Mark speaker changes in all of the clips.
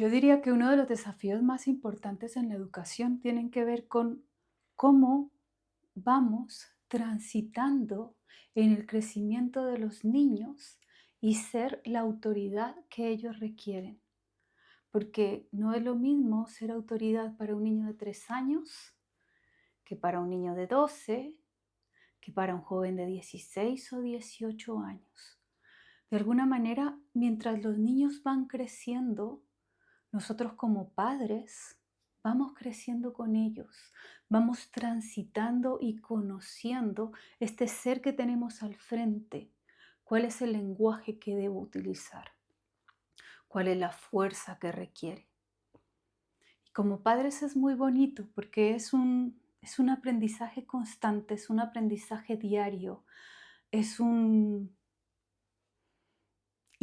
Speaker 1: Yo diría que uno de los desafíos más importantes en la educación tienen que ver con cómo vamos transitando en el crecimiento de los niños y ser la autoridad que ellos requieren. Porque no es lo mismo ser autoridad para un niño de 3 años que para un niño de 12, que para un joven de 16 o 18 años. De alguna manera, mientras los niños van creciendo, nosotros como padres vamos creciendo con ellos, vamos transitando y conociendo este ser que tenemos al frente, cuál es el lenguaje que debo utilizar, cuál es la fuerza que requiere. Y como padres es muy bonito porque es un aprendizaje constante, es un aprendizaje diario, es un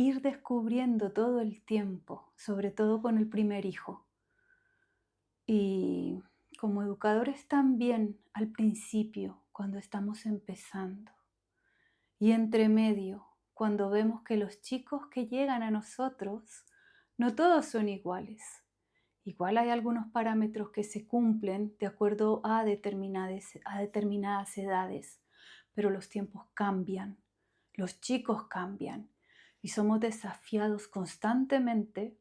Speaker 1: ir descubriendo todo el tiempo, sobre todo con el primer hijo. Y como educadores también al principio, cuando estamos empezando. Y entre medio, cuando vemos que los chicos que llegan a nosotros, no todos son iguales. Igual hay algunos parámetros que se cumplen de acuerdo a determinadas edades, pero los tiempos cambian, los chicos cambian y somos desafiados constantemente,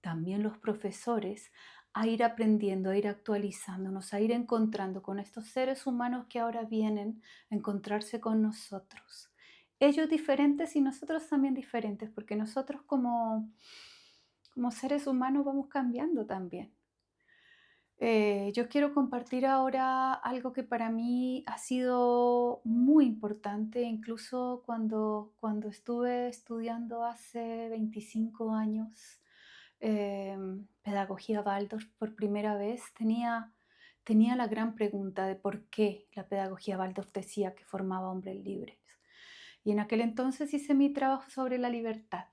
Speaker 1: también los profesores, a ir aprendiendo, a ir actualizándonos, a ir encontrando con estos seres humanos que ahora vienen a encontrarse con nosotros. Ellos diferentes y nosotros también diferentes, porque nosotros como seres humanos vamos cambiando también. Yo quiero compartir ahora algo que para mí ha sido muy importante, incluso cuando estuve estudiando hace 25 años pedagogía Waldorf por primera vez, tenía la gran pregunta de por qué la pedagogía Waldorf decía que formaba hombres libres. Y en aquel entonces hice mi trabajo sobre la libertad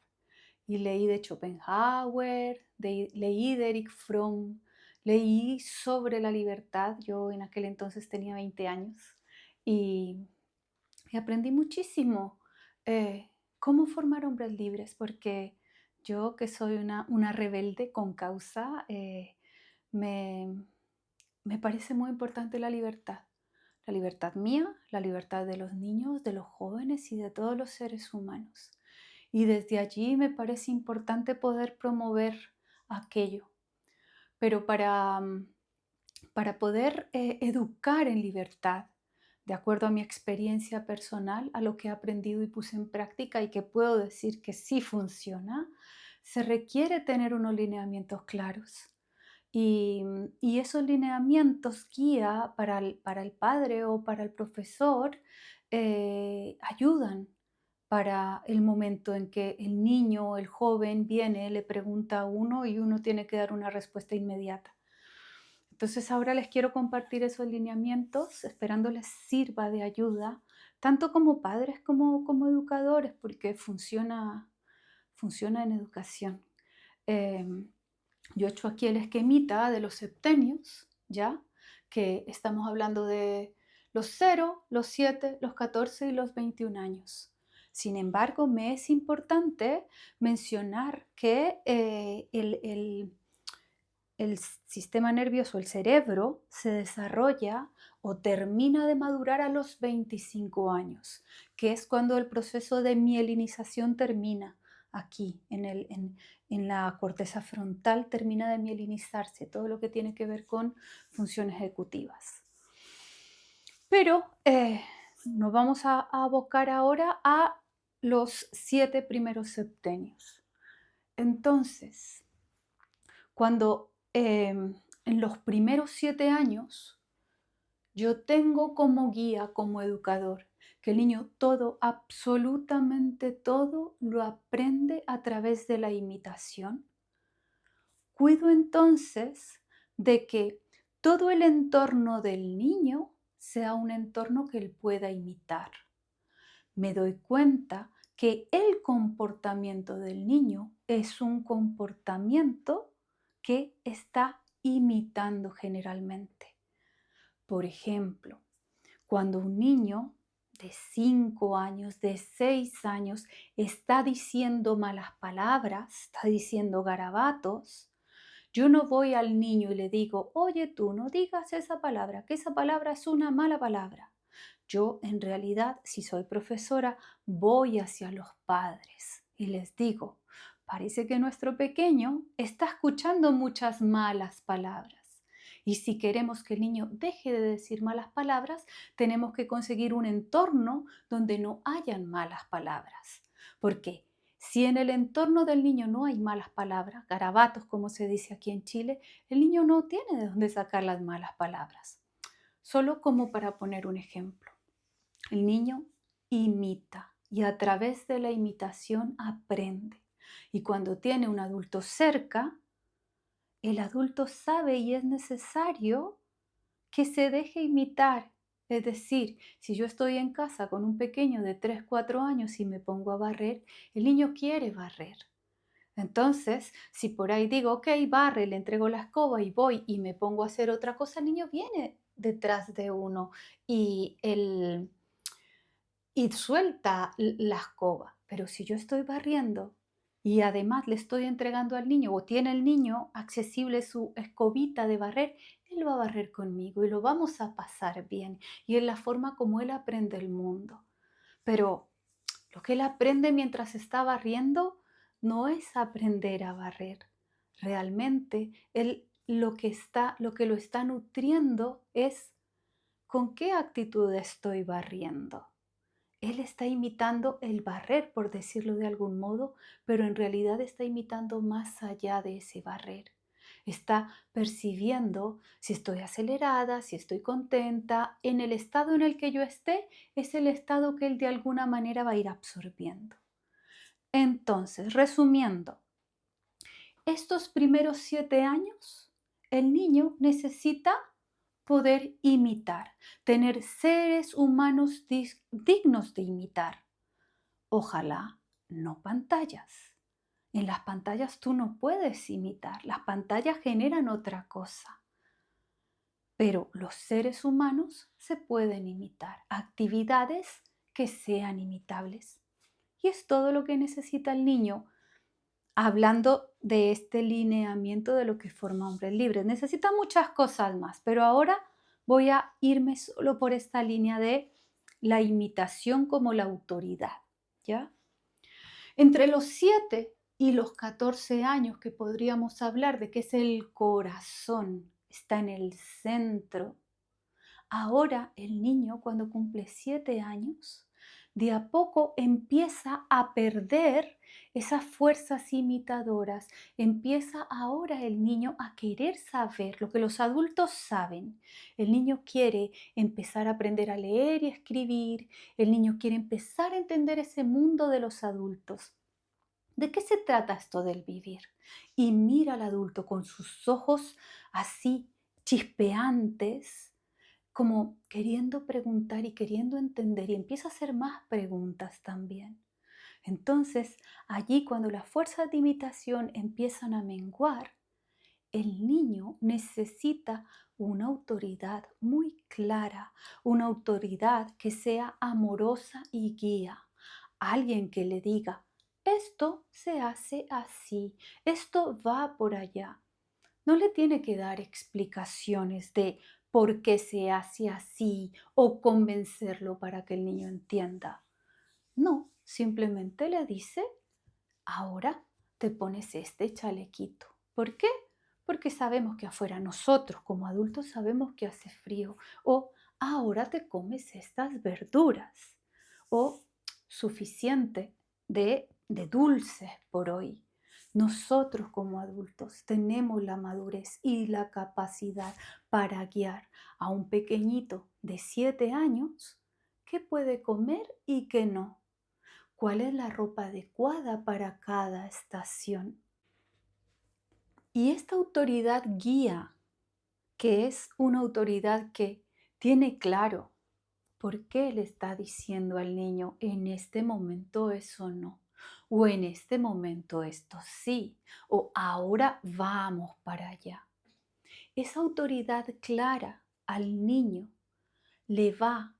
Speaker 1: y leí de Schopenhauer, leí de Erich Fromm, leí sobre la libertad. Yo en aquel entonces tenía 20 años y, y aprendí muchísimo cómo formar hombres libres, porque yo que soy una rebelde con causa, me, me parece muy importante la libertad. La libertad mía, la libertad de los niños, de los jóvenes y de todos los seres humanos. Y desde allí me parece importante poder promover aquello. Pero para poder educar en libertad, de acuerdo a mi experiencia personal, a lo que he aprendido y puse en práctica y que puedo decir que sí funciona, se requiere tener unos lineamientos claros. Y esos lineamientos guía para el padre o para el profesor ayudan para el momento en que el niño o el joven viene, le pregunta a uno y uno tiene que dar una respuesta inmediata. Entonces ahora les quiero compartir esos lineamientos, esperando les sirva de ayuda, tanto como padres como educadores, porque funciona en educación. Em, yo he hecho aquí el esquemita de los septenios, ¿ya? Que estamos hablando de los 0, los 7, los 14 y los 21 años. Sin embargo, me es importante mencionar que el sistema nervioso, el cerebro, se desarrolla o termina de madurar a los 25 años, que es cuando el proceso de mielinización termina aquí, en la corteza frontal, termina de mielinizarse, todo lo que tiene que ver con funciones ejecutivas. Pero nos vamos a abocar ahora a los 7 primeros septenios. Entonces, cuando en los primeros 7 años yo tengo como guía, como educador, que el niño todo, absolutamente todo, lo aprende a través de la imitación, cuido entonces de que todo el entorno del niño sea un entorno que él pueda imitar. Me doy cuenta que el comportamiento del niño es un comportamiento que está imitando generalmente. Por ejemplo, cuando un niño de 5 años, de 6 años, está diciendo malas palabras, está diciendo garabatos, yo no voy al niño y le digo, oye tú, no digas esa palabra, que esa palabra es una mala palabra. Yo en realidad, si soy profesora, voy hacia los padres y les digo, parece que nuestro pequeño está escuchando muchas malas palabras. Y si queremos que el niño deje de decir malas palabras, tenemos que conseguir un entorno donde no hayan malas palabras. Porque si en el entorno del niño no hay malas palabras, garabatos como se dice aquí en Chile, el niño no tiene de dónde sacar las malas palabras. Solo como para poner un ejemplo. El niño imita y a través de la imitación aprende. Y cuando tiene un adulto cerca, el adulto sabe y es necesario que se deje imitar. Es decir, si yo estoy en casa con un pequeño de 3, 4 años y me pongo a barrer, el niño quiere barrer. Entonces, si por ahí digo, ok, barre, le entrego la escoba y voy y me pongo a hacer otra cosa, el niño viene detrás de uno y el y suelta la escoba. Pero si yo estoy barriendo y además le estoy entregando al niño o tiene el niño accesible su escobita de barrer, él va a barrer conmigo y lo vamos a pasar bien. Y es la forma como él aprende el mundo. Pero lo que él aprende mientras está barriendo no es aprender a barrer. Realmente él lo que lo está nutriendo es con qué actitud estoy barriendo. Él está imitando el barrer, por decirlo de algún modo, pero en realidad está imitando más allá de ese barrer. Está percibiendo si estoy acelerada, si estoy contenta. En el estado en el que yo esté, es el estado que él de alguna manera va a ir absorbiendo. Entonces, resumiendo, estos primeros 7 años, el niño necesita poder imitar, tener seres humanos dignos de imitar. Ojalá no pantallas. En las pantallas tú no puedes imitar, las pantallas generan otra cosa. Pero los seres humanos se pueden imitar, actividades que sean imitables. Y es todo lo que necesita el niño. Hablando de este lineamiento de lo que forma hombres libres, necesita muchas cosas más, pero ahora voy a irme solo por esta línea de la imitación como la autoridad, ¿ya? Entre los 7 y los 14 años que podríamos hablar de que es el corazón, está en el centro. Ahora el niño cuando cumple 7 años, de a poco empieza a perder esas fuerzas imitadoras. Empieza ahora el niño a querer saber lo que los adultos saben. El niño quiere empezar a aprender a leer y a escribir. El niño quiere empezar a entender ese mundo de los adultos. ¿De qué se trata esto del vivir? Y mira al adulto con sus ojos así chispeantes, como queriendo preguntar y queriendo entender, y empieza a hacer más preguntas también. Entonces, allí cuando las fuerzas de imitación empiezan a menguar, el niño necesita una autoridad muy clara, una autoridad que sea amorosa y guía. Alguien que le diga, esto se hace así, esto va por allá. No le tiene que dar explicaciones de por qué se hace así o convencerlo para que el niño entienda. No, simplemente le dice, ahora te pones este chalequito. ¿Por qué? Porque sabemos que afuera nosotros como adultos sabemos que hace frío. O ahora te comes estas verduras. O suficiente de dulces por hoy. Nosotros como adultos tenemos la madurez y la capacidad para guiar a un pequeñito de 7 años qué puede comer y qué no. ¿Cuál es la ropa adecuada para cada estación? Y esta autoridad guía, que es una autoridad que tiene claro por qué le está diciendo al niño en este momento eso no, o en este momento esto sí, o ahora vamos para allá. Esa autoridad clara al niño le va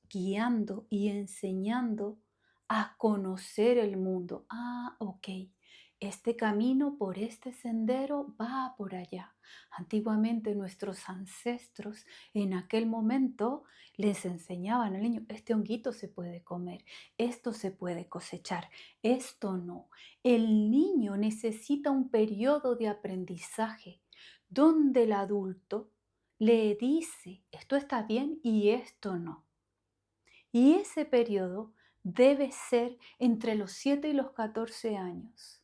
Speaker 1: guiando y enseñando a conocer el mundo. Ah, ok. Este camino por este sendero va por allá. Antiguamente nuestros ancestros en aquel momento les enseñaban al niño, este honguito se puede comer, esto se puede cosechar, esto no. El niño necesita un periodo de aprendizaje donde el adulto le dice, esto está bien y esto no. Y ese periodo debe ser entre los 7 y los 14 años.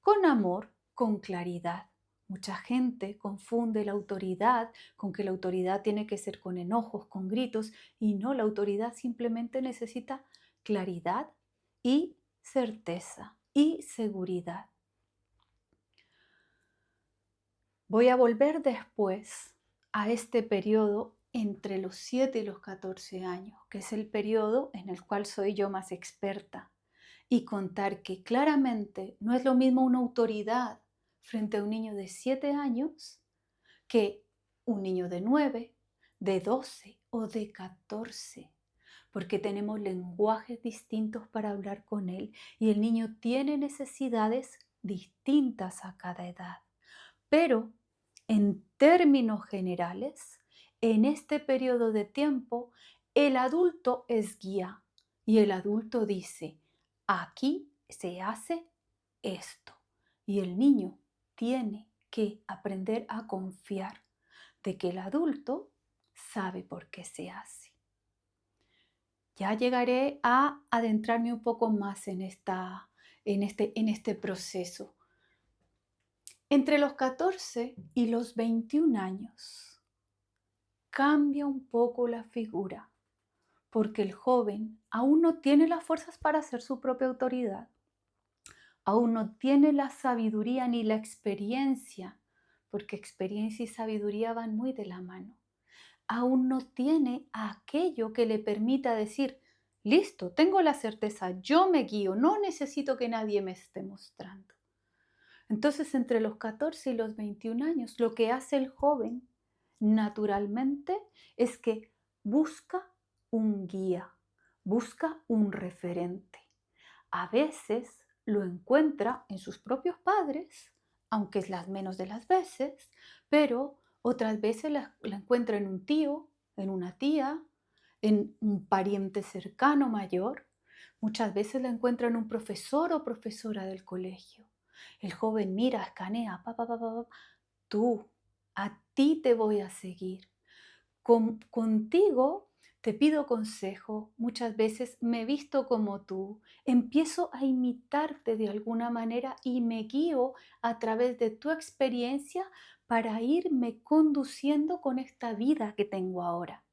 Speaker 1: Con amor, con claridad. Mucha gente confunde la autoridad con que la autoridad tiene que ser con enojos, con gritos, y no, la autoridad simplemente necesita claridad y certeza y seguridad. Voy a volver después a este periodo entre los 7 y los 14 años, que es el periodo en el cual soy yo más experta, y contar que claramente no es lo mismo una autoridad frente a un niño de 7 años que un niño de 9, de 12 o de 14, porque tenemos lenguajes distintos para hablar con él y el niño tiene necesidades distintas a cada edad. Pero en términos generales, en este periodo de tiempo, el adulto es guía y el adulto dice, aquí se hace esto. Y el niño tiene que aprender a confiar de que el adulto sabe por qué se hace. Ya llegaré a adentrarme un poco más en este proceso. Entre los 14 y los 21 años cambia un poco la figura, porque el joven aún no tiene las fuerzas para ser su propia autoridad, aún no tiene la sabiduría ni la experiencia, porque experiencia y sabiduría van muy de la mano. Aún no tiene aquello que le permita decir, listo, tengo la certeza, yo me guío, no necesito que nadie me esté mostrando. Entonces, entre los 14 y los 21 años, lo que hace el joven naturalmente es que busca un guía, busca un referente. A veces lo encuentra en sus propios padres, aunque es las menos de las veces, pero otras veces la encuentra en un tío, en una tía, en un pariente cercano mayor. Muchas veces la encuentra en un profesor o profesora del colegio. El joven mira, escanea, tú, a ti te voy a seguir. Contigo te pido consejo, muchas veces me visto como tú, empiezo a imitarte de alguna manera y me guío a través de tu experiencia para irme conduciendo con esta vida que tengo ahora.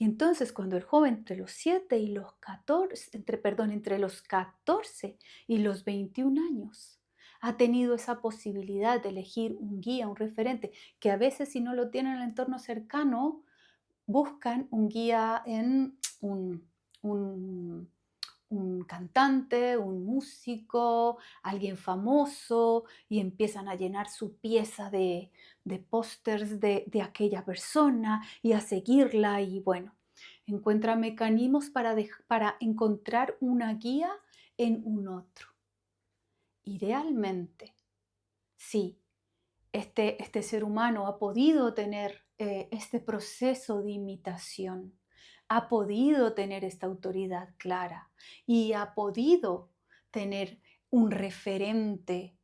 Speaker 1: Y entonces cuando el joven entre los 7 y los 14, entre los 14 y los 21 años, ha tenido esa posibilidad de elegir un guía, un referente, que a veces si no lo tienen en el entorno cercano, buscan un guía en un, un cantante, un músico, alguien famoso, y empiezan a llenar su pieza de pósters de aquella persona y a seguirla y bueno, encuentra mecanismos para encontrar una guía en un otro. Idealmente, sí, este ser humano ha podido tener este proceso de imitación, ha podido tener esta autoridad clara y ha podido tener un referente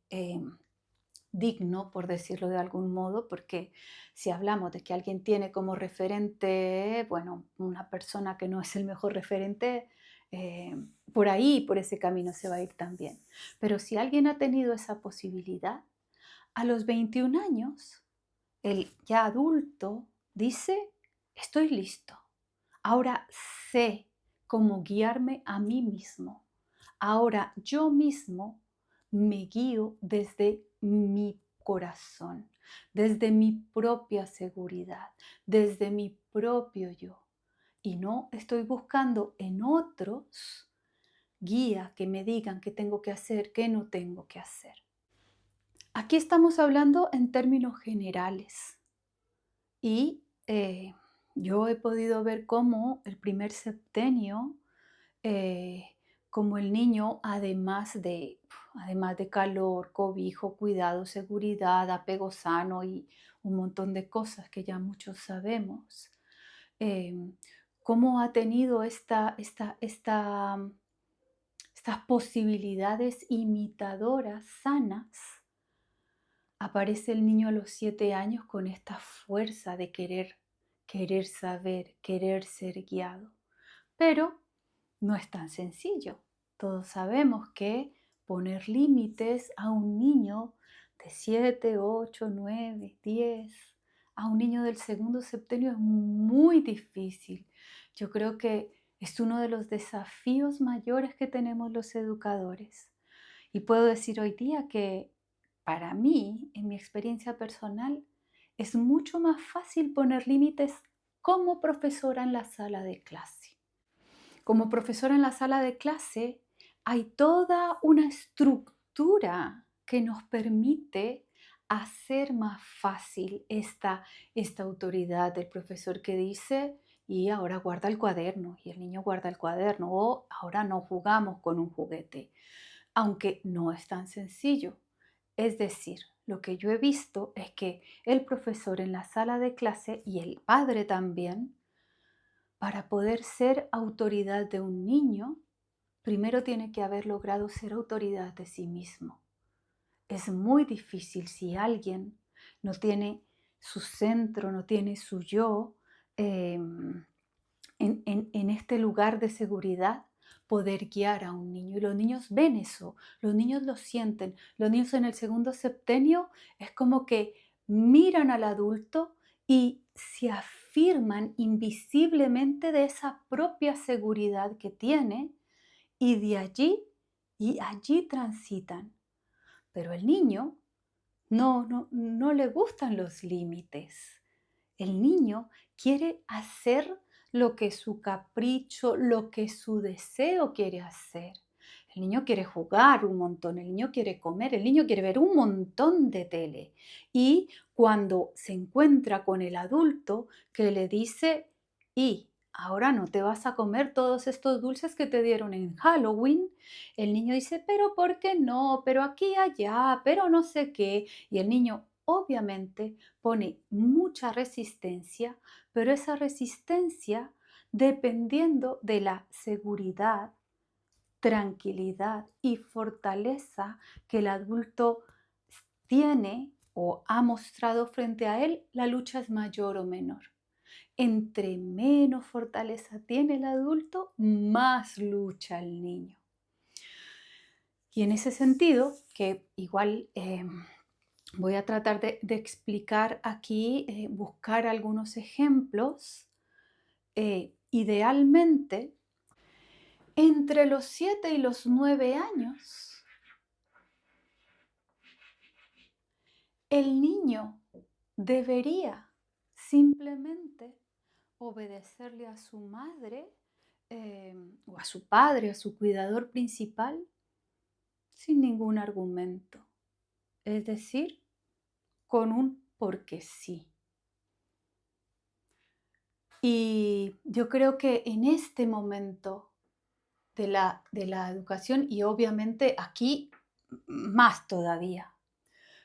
Speaker 1: digno, por decirlo de algún modo, porque si hablamos de que alguien tiene como referente, bueno, una persona que no es el mejor referente, por ahí, por ese camino se va a ir también. Pero si alguien ha tenido esa posibilidad, a los 21 años, el ya adulto dice, estoy listo. Ahora sé cómo guiarme a mí mismo. Ahora yo mismo me guío desde mi corazón, desde mi propia seguridad, desde mi propio yo. Y no estoy buscando en otros guía que me digan qué tengo que hacer, qué no tengo que hacer. Aquí estamos hablando en términos generales y Yo he podido ver cómo el primer septenio, eh, como el niño, además de calor, cobijo, cuidado, seguridad, apego sano y un montón de cosas que ya muchos sabemos, em, cómo ha tenido estas posibilidades imitadoras sanas. Aparece el niño a los 7 años con esta fuerza de querer saber, querer ser guiado. Pero no es tan sencillo. Todos sabemos que poner límites a un niño de 7, 8, 9, 10, a un niño del segundo septenio es muy difícil. Yo creo que es uno de los desafíos mayores que tenemos los educadores. Y puedo decir hoy día que para mí, en mi experiencia personal, es mucho más fácil poner límites como profesora en la sala de clase. Como profesora en la sala de clase hay toda una estructura que nos permite hacer más fácil esta autoridad del profesor que dice, y ahora guarda el cuaderno, y el niño guarda el cuaderno, o ahora no jugamos con un juguete, aunque no es tan sencillo. Es decir, lo que yo he visto es que el profesor en la sala de clase y el padre también, para poder ser autoridad de un niño, primero tiene que haber logrado ser autoridad de sí mismo. Es muy difícil si alguien no tiene su centro, no tiene su yo, en este lugar de seguridad, poder guiar a un niño. Y los niños ven eso, los niños lo sienten. Los niños en el segundo septenio es como que miran al adulto y se afirman invisiblemente de esa propia seguridad que tiene y de allí y allí transitan. Pero el niño no le gustan los límites. El niño quiere hacer lo que su capricho, lo que su deseo quiere hacer. El niño quiere jugar un montón, el niño quiere comer, el niño quiere ver un montón de tele. Y cuando se encuentra con el adulto que le dice, y ahora no te vas a comer todos estos dulces que te dieron en Halloween, el niño dice, pero ¿por qué no? Pero aquí, allá, pero no sé qué. Y el niño obviamente pone mucha resistencia, pero esa resistencia dependiendo de la seguridad, tranquilidad y fortaleza que el adulto tiene o ha mostrado frente a él, la lucha es mayor o menor. Entre menos fortaleza tiene el adulto, más lucha el niño. Y en ese sentido, que igual voy a tratar de explicar aquí, buscar algunos ejemplos. Idealmente, entre los 7 y los 9 años, el niño debería simplemente obedecerle a su madre o a su padre, a su cuidador principal, sin ningún argumento. Es decir, con un porque sí. Y yo creo que en este momento de la educación, y obviamente aquí más todavía,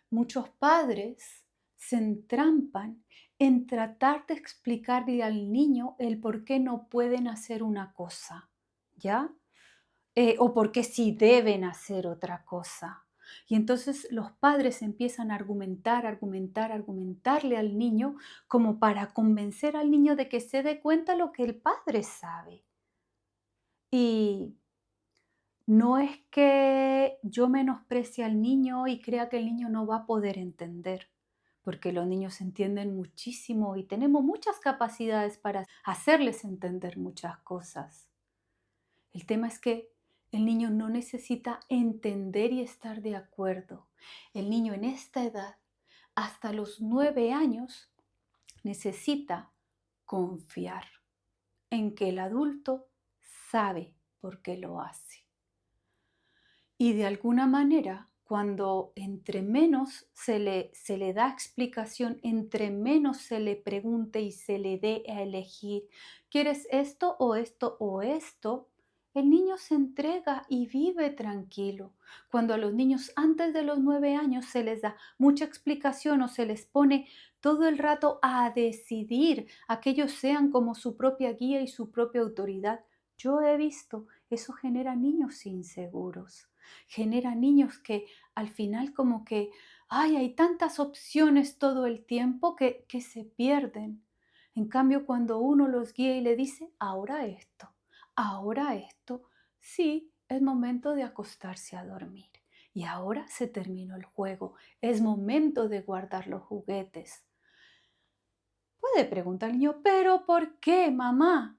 Speaker 1: muchos padres se entrampan en tratar de explicarle al niño el por qué no pueden hacer una cosa, ¿ya? O por qué sí deben hacer otra cosa. Y entonces los padres empiezan a argumentarle al niño como para convencer al niño de que se dé cuenta lo que el padre sabe. Y no es que yo menosprecie al niño y crea que el niño no va a poder entender, porque los niños entienden muchísimo y tenemos muchas capacidades para hacerles entender muchas cosas. El tema es que el niño no necesita entender y estar de acuerdo. El niño en esta edad, hasta los 9 años, necesita confiar en que el adulto sabe por qué lo hace. Y de alguna manera, cuando entre menos se le da explicación, entre menos se le pregunte y se le dé a elegir, ¿quieres esto o esto o esto? El niño se entrega y vive tranquilo. Cuando a los niños antes de los 9 años se les da mucha explicación o se les pone todo el rato a decidir, a que ellos sean como su propia guía y su propia autoridad, yo he visto, eso genera niños inseguros, genera niños que al final como que, ay, hay tantas opciones todo el tiempo que se pierden. En cambio, cuando uno los guía y le dice, ahora esto, sí, es momento de acostarse a dormir. Y ahora se terminó el juego, es momento de guardar los juguetes. Puede preguntar el niño, ¿pero por qué, mamá?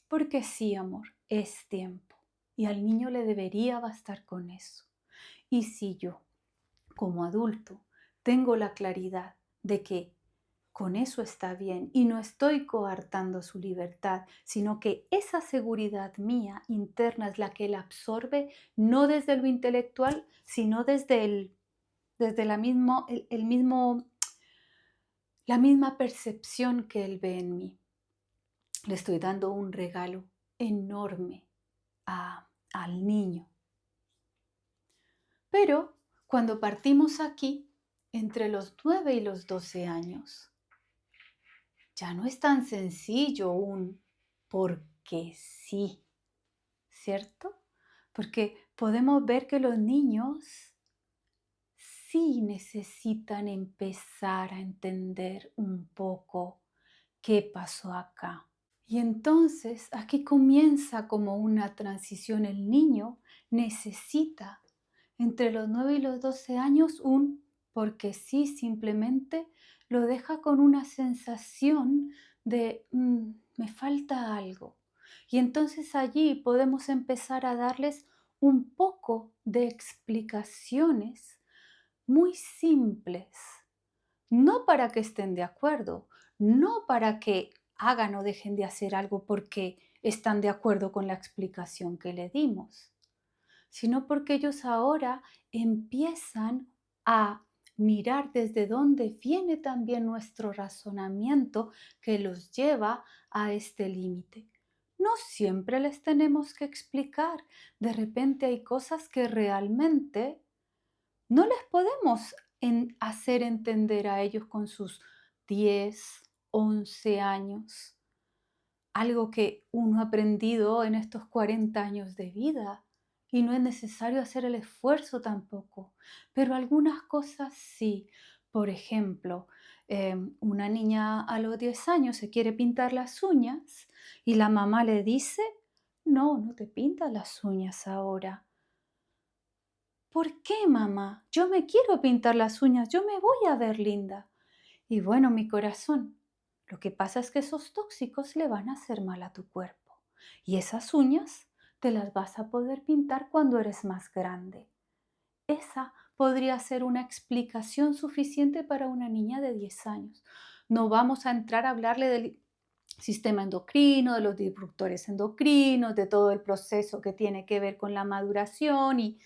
Speaker 1: Porque sí, amor, es tiempo. Y al niño le debería bastar con eso. Y si yo, como adulto, tengo la claridad de que con eso está bien y no estoy coartando su libertad, sino que esa seguridad mía interna es la que él absorbe, no desde lo intelectual, sino desde el mismo, la misma percepción que él ve en mí. Le estoy dando un regalo enorme al niño. Pero cuando partimos aquí, entre los 9 y los 12 años, ya no es tan sencillo un porque sí, ¿cierto? Porque podemos ver que los niños sí necesitan empezar a entender un poco qué pasó acá. Y entonces aquí comienza como una transición. El niño necesita entre los 9 y los 12 años un porque sí, simplemente lo deja con una sensación de me falta algo. Y entonces allí podemos empezar a darles un poco de explicaciones muy simples, no para que estén de acuerdo, no para que hagan o dejen de hacer algo porque están de acuerdo con la explicación que le dimos, sino porque ellos ahora empiezan a mirar desde dónde viene también nuestro razonamiento que los lleva a este límite. No siempre les tenemos que explicar. De repente hay cosas que realmente no les podemos hacer entender a ellos con sus 10, 11 años. Algo que uno ha aprendido en estos 40 años de vida y no es necesario hacer el esfuerzo tampoco. Pero algunas cosas sí. Por ejemplo, una niña a los 10 años se quiere pintar las uñas y la mamá le dice, no, no te pintas las uñas ahora. ¿Por qué, mamá? Yo me quiero pintar las uñas, yo me voy a ver linda. Y bueno, mi corazón, lo que pasa es que esos tóxicos le van a hacer mal a tu cuerpo. Y esas uñas te las vas a poder pintar cuando eres más grande. Esa podría ser una explicación suficiente para una niña de 10 años. No vamos a entrar a hablarle del sistema endocrino, de los disruptores endocrinos, de todo el proceso que tiene que ver con la maduración y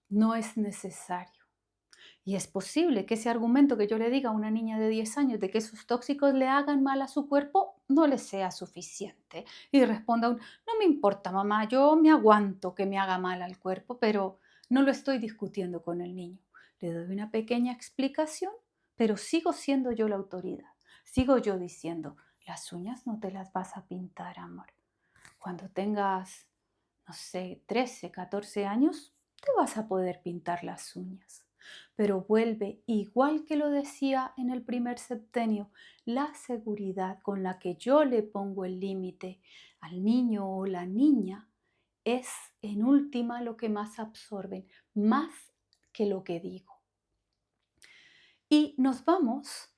Speaker 1: no es necesario. Y es posible que ese argumento que yo le diga a una niña de 10 años de que esos tóxicos le hagan mal a su cuerpo no le sea suficiente. Y responda no me importa, mamá, yo me aguanto que me haga mal al cuerpo, pero no lo estoy discutiendo con el niño. Le doy una pequeña explicación, pero sigo siendo yo la autoridad. Sigo yo diciendo, las uñas no te las vas a pintar, amor. Cuando tengas, no sé, 13, 14 años, te vas a poder pintar las uñas. Pero vuelve, igual que lo decía en el primer septenio, la seguridad con la que yo le pongo el límite al niño o la niña es en última lo que más absorben, más que lo que digo. Y nos vamos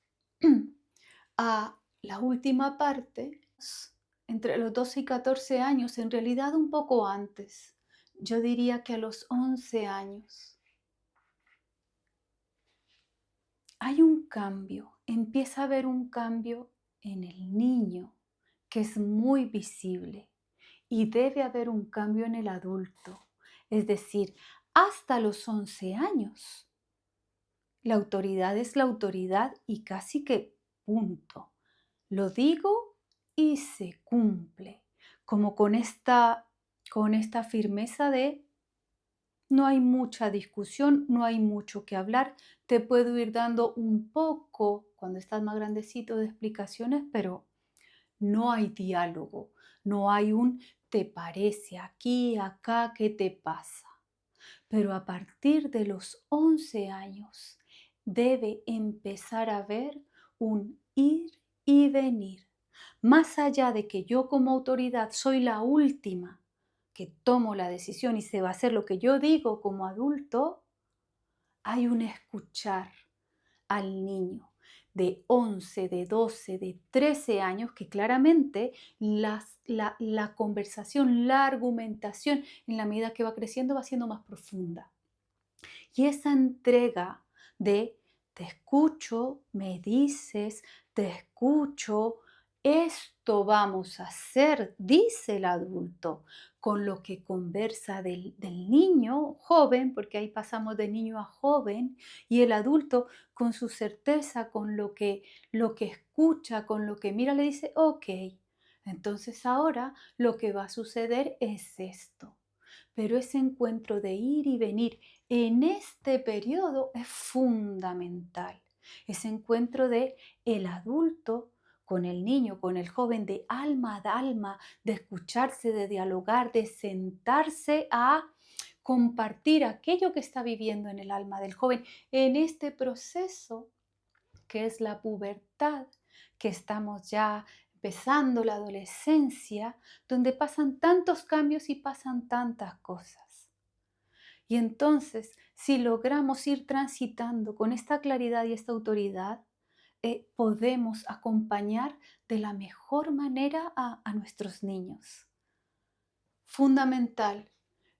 Speaker 1: a la última parte, entre los 12 y 14 años, en realidad un poco antes. Yo diría que a los 11 años. Hay un cambio, empieza a haber un cambio en el niño que es muy visible y debe haber un cambio en el adulto. Es decir, hasta los 11 años. La autoridad es la autoridad y casi que punto. Lo digo y se cumple, como con esta firmeza de no hay mucha discusión, no hay mucho que hablar. Te puedo ir dando un poco, cuando estás más grandecito, de explicaciones, pero no hay diálogo, no hay un te parece aquí, acá, ¿qué te pasa? Pero a partir de los 11 años debe empezar a haber un ir y venir. Más allá de que yo como autoridad soy la última que tomo la decisión y se va a hacer lo que yo digo como adulto, hay un escuchar al niño de 11, de 12, de 13 años, que claramente la conversación, la argumentación, en la medida que va creciendo, va siendo más profunda. Y esa entrega de te escucho, me dices, te escucho, esto vamos a hacer, dice el adulto, con lo que conversa del niño joven, porque ahí pasamos de niño a joven, y el adulto con su certeza, con lo que escucha, con lo que mira, le dice, ok, entonces ahora lo que va a suceder es esto. Pero ese encuentro de ir y venir en este periodo es fundamental. Ese encuentro de el adulto con el niño, con el joven, de alma a alma, de escucharse, de dialogar, de sentarse a compartir aquello que está viviendo en el alma del joven en este proceso que es la pubertad, que estamos ya empezando la adolescencia, donde pasan tantos cambios y pasan tantas cosas. Y entonces, si logramos ir transitando con esta claridad y esta autoridad, podemos acompañar de la mejor manera a nuestros niños. Fundamental.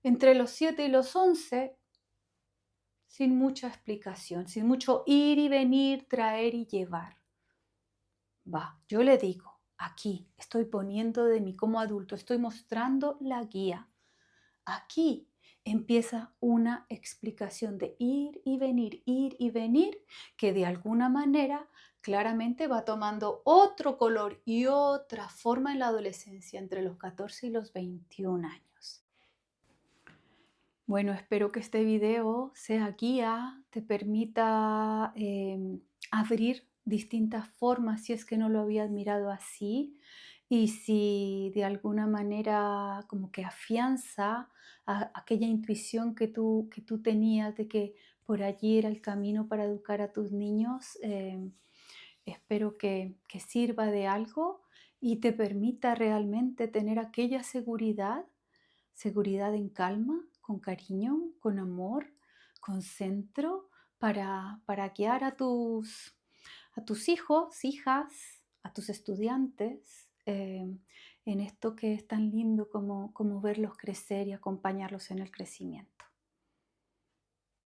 Speaker 1: Entre los 7 y los 11, sin mucha explicación, sin mucho ir y venir, traer y llevar. Va, yo le digo, aquí estoy poniendo de mí como adulto, estoy mostrando la guía. Aquí empieza una explicación de ir y venir, que de alguna manera claramente va tomando otro color y otra forma en la adolescencia entre los 14 y los 21 años. Bueno, espero que este video sea guía, te permita abrir distintas formas si es que no lo habías mirado así y si de alguna manera como que afianza aquella intuición que tú tenías de que por allí era el camino para educar a tus niños. Espero que sirva de algo y te permita realmente tener aquella seguridad en calma, con cariño, con amor, con centro, para guiar a tus hijos, hijas, a tus estudiantes, en esto que es tan lindo como verlos crecer y acompañarlos en el crecimiento.